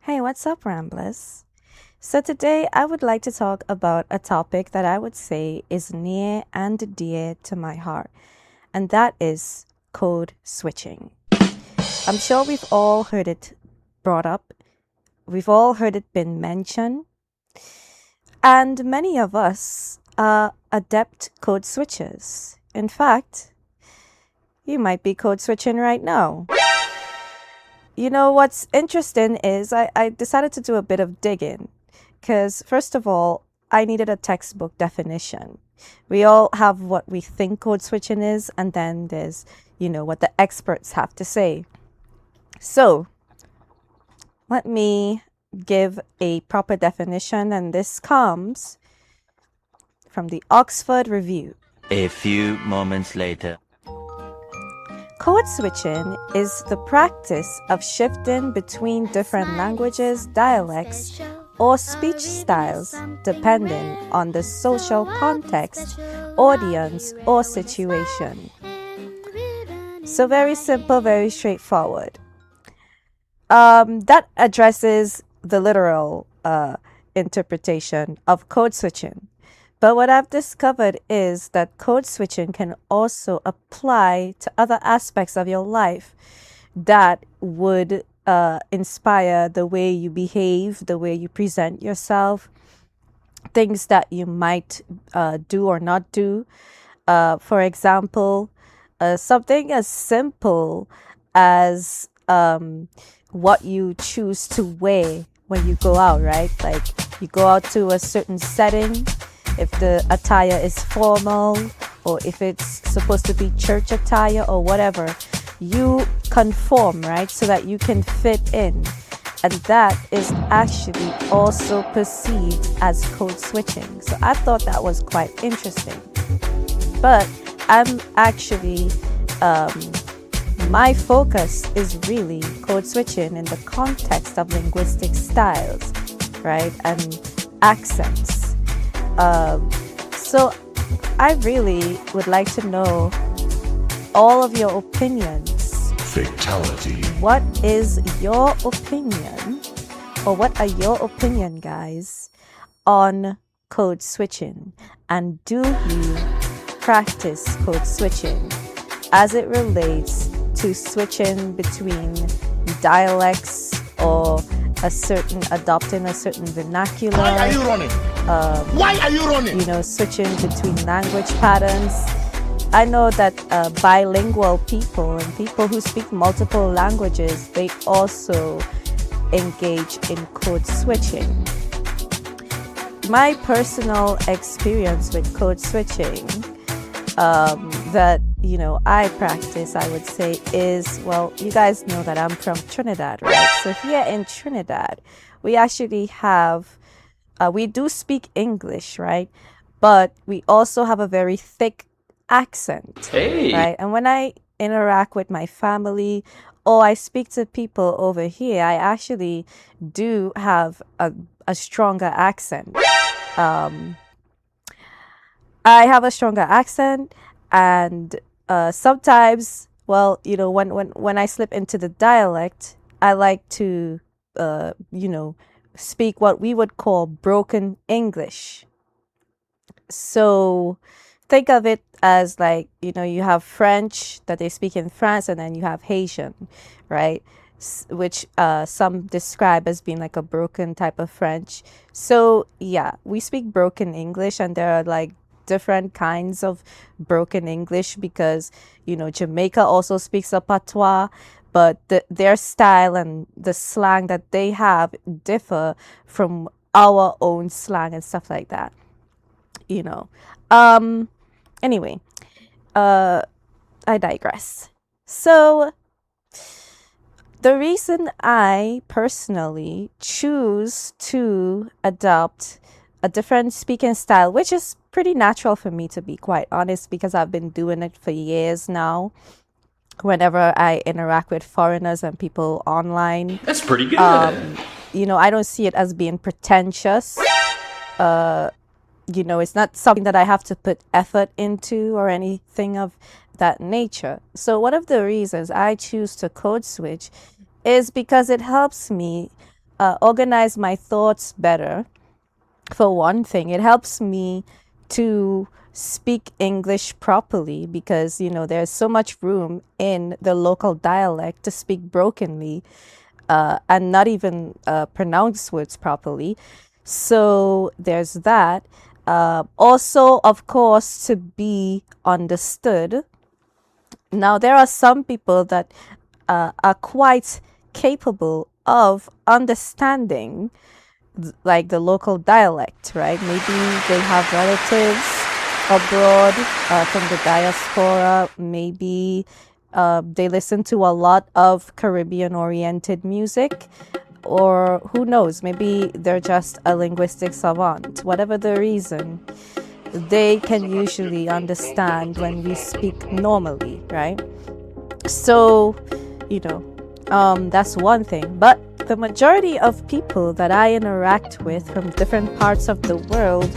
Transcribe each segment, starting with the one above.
Hey, what's up, Ramblers? So, today I would like to talk about a topic that I would say is near and dear to my heart, and that is code switching. I'm sure we've all heard it brought up, we've all heard it been mentioned, and many of us are adept code switchers. In fact, you might be code switching right now. You know, what's interesting is I decided to do a bit of digging because, first of all, I needed a textbook definition. We all have what we think code switching is, and then there's, what the experts have to say. So, let me give a proper definition, and this comes from the Oxford Review. A few moments later. Code switching is the practice of shifting between different languages, dialects, or speech styles depending on the social context, audience, or situation. So very simple, very straightforward. That addresses the literal interpretation of code switching. But what I've discovered is that code switching can also apply to other aspects of your life that would inspire the way you behave, the way you present yourself, things that you might do or not do. For example, something as simple as what you choose to wear when you go out, right? Like you go out to a certain setting, if the attire is formal or if it's supposed to be church attire or whatever, you conform, right? So that you can fit in. And that is actually also perceived as code switching. So I thought that was quite interesting. But I'm actually, my focus is really code switching in the context of linguistic styles, right? And accents. So I really would like to know all of your opinions. Fatality. What is your opinion, or what are your opinion, guys, on code switching? And do you practice code switching as it relates to switching between dialects or adopting a certain vernacular? Why are you running? Why are you running? Switching between language patterns. I know that bilingual people and people who speak multiple languages, they also engage in code switching. My personal experience with code switching that I practice, I would say, is, well, you guys know that I'm from Trinidad, right? So here in Trinidad, we actually have, we do speak English, right? But we also have a very thick accent, right? And when I interact with my family or I speak to people over here, I actually do have a stronger accent. I have a stronger accent, and sometimes, well, when I slip into the dialect, I like to, speak what we would call broken English. So think of it as like, you have French that they speak in France, and then you have Haitian, right? Which some describe as being like a broken type of French. So yeah, we speak broken English, and there are like different kinds of broken English because, Jamaica also speaks a patois, but their style and the slang that they have differ from our own slang and stuff like that. Anyway, I digress. So the reason I personally choose to adopt a different speaking style, which is pretty natural for me, to be quite honest, because I've been doing it for years now. Whenever I interact with foreigners and people online, That's pretty good. I don't see it as being pretentious. It's not something that I have to put effort into or anything of that nature. So one of the reasons I choose to code switch is because it helps me organize my thoughts better. For one thing, it helps me to speak English properly because, there's so much room in the local dialect to speak brokenly and not even pronounce words properly. So there's that. Also, of course, to be understood. Now, there are some people that are quite capable of understanding like the local dialect, right? Maybe they have relatives abroad from the diaspora. Maybe they listen to a lot of Caribbean-oriented music, or who knows, maybe they're just a linguistic savant. Whatever the reason, they can usually understand when we speak normally, right? So, that's one thing. But the majority of people that I interact with from different parts of the world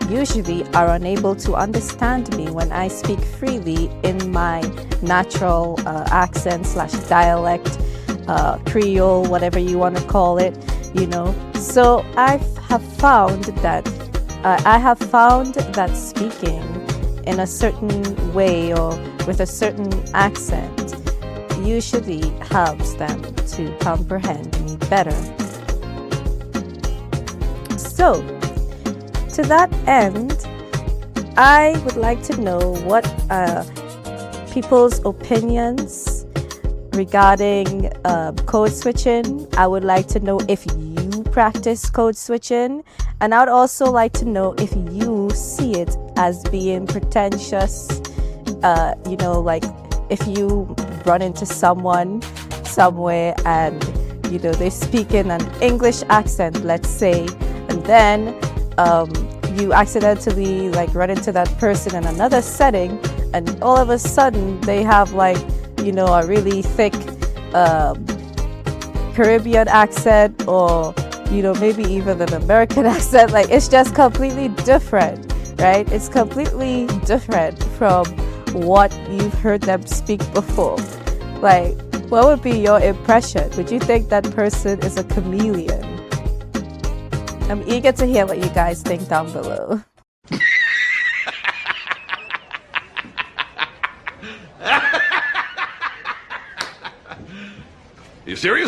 usually are unable to understand me when I speak freely in my natural accent / dialect, Creole, whatever you want to call it, So I have found that speaking in a certain way or with a certain accent usually helps them to comprehend me better. So, to that end, I would like to know what people's opinions regarding code switching. I would like to know if you practice code switching, and I would also like to know if you see it as being pretentious, like if you run into someone somewhere and they speak in an English accent, let's say, and then you accidentally like run into that person in another setting, and all of a sudden they have like a really thick Caribbean accent, or maybe even an American accent. Like, it's just completely different, right? It's completely different from what you've heard them speak before. Like, what would be your impression? Would you think that person is a chameleon? I'm eager to hear what you guys think down below. You serious?